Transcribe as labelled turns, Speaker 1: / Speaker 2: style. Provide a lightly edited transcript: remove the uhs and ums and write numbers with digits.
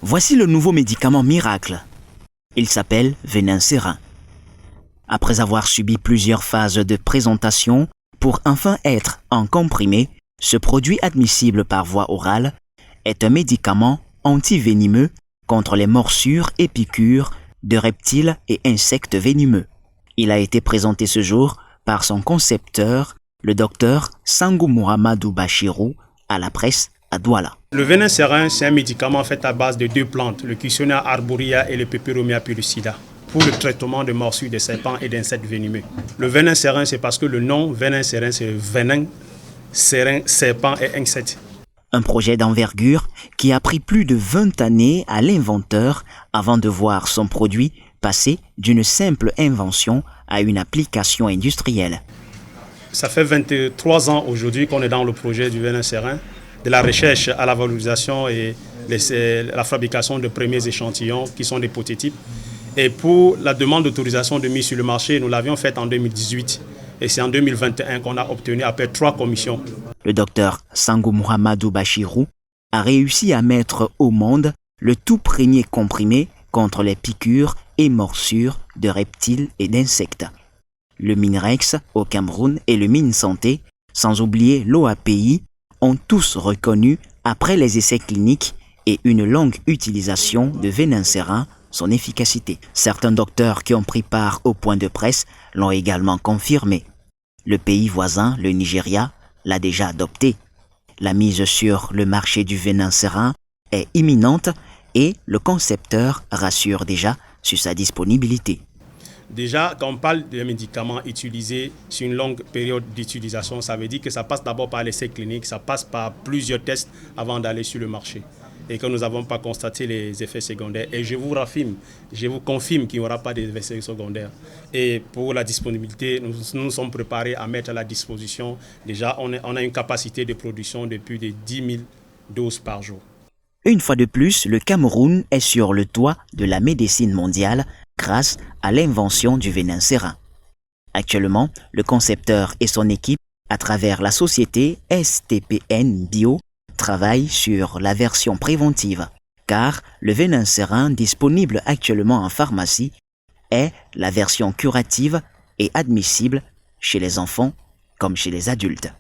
Speaker 1: Voici le nouveau médicament miracle. Il s'appelle venin serin. Après avoir subi plusieurs phases de présentation pour enfin être en comprimé, ce produit admissible par voie orale est un médicament antivenimeux contre les morsures et piqûres de reptiles et insectes venimeux. Il a été présenté ce jour par son concepteur, le docteur Sangou Mohamedou Bachirou, à la presse à Douala.
Speaker 2: Le venin serin, c'est un médicament fait à base de deux plantes, le Quissonia arborea et le Peperomia puricida, pour le traitement de morsures de serpents et d'insectes venimeux. Le venin serin, c'est parce que le nom venin serin, c'est venin, serin, serpent et insectes.
Speaker 1: Un projet d'envergure qui a pris plus de 20 années à l'inventeur avant de voir son produit passer d'une simple invention à une application industrielle.
Speaker 2: Ça fait 23 ans aujourd'hui qu'on est dans le projet du venin serin, de la recherche à la valorisation et la fabrication de premiers échantillons qui sont des prototypes. Et pour la demande d'autorisation de mise sur le marché, nous l'avions faite en 2018. Et c'est en 2021 qu'on a obtenu après 3 commissions.
Speaker 1: Le docteur Sangou Mohamedou Bachirou a réussi à mettre au monde le tout premier comprimé contre les piqûres et morsures de reptiles et d'insectes. Le Minrex au Cameroun et le MinSanté, sans oublier l'OAPI, ont tous reconnu, après les essais cliniques et une longue utilisation de venin serin, son efficacité. Certains docteurs qui ont pris part au point de presse l'ont également confirmé. Le pays voisin, le Nigeria, l'a déjà adopté. La mise sur le marché du venin serin est imminente et le concepteur rassure déjà sur sa disponibilité.
Speaker 2: Déjà, quand on parle de médicaments utilisés sur une longue période d'utilisation, ça veut dire que ça passe d'abord par l'essai clinique, ça passe par plusieurs tests avant d'aller sur le marché. Et que nous n'avons pas constaté les effets secondaires. Et je vous confirme qu'il n'y aura pas d'effets secondaires. Et pour la disponibilité, nous sommes préparés à mettre à la disposition. Déjà, on a une capacité de production de plus de 10 000 doses par jour.
Speaker 1: Une fois de plus, le Cameroun est sur le toit de la médecine mondiale grâce à l'invention du venin serin. Actuellement, le concepteur et son équipe, à travers la société STPN Bio, travaillent sur la version préventive, car le venin serin disponible actuellement en pharmacie est la version curative et admissible chez les enfants comme chez les adultes.